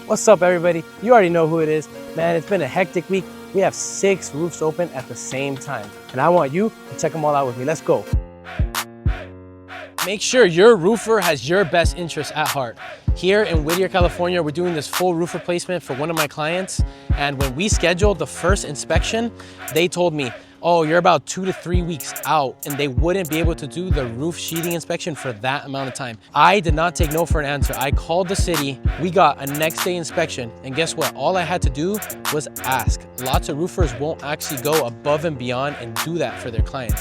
What's up, everybody? You already know who it is. Man, it's been a hectic week. We have 6 roofs open at the same time, and I want you to check them all out with me. Let's go. Make sure your roofer has your best interest at heart. Here in Whittier, California, we're doing this full roof replacement for one of my clients. And when we scheduled the first inspection, they told me, oh, you're about 2 to 3 weeks out, and they wouldn't be able to do the roof sheeting inspection for that amount of time. I did not take no for an answer. I called the city, we got a next day inspection, and guess what? All I had to do was ask. Lots of roofers won't actually go above and beyond and do that for their clients.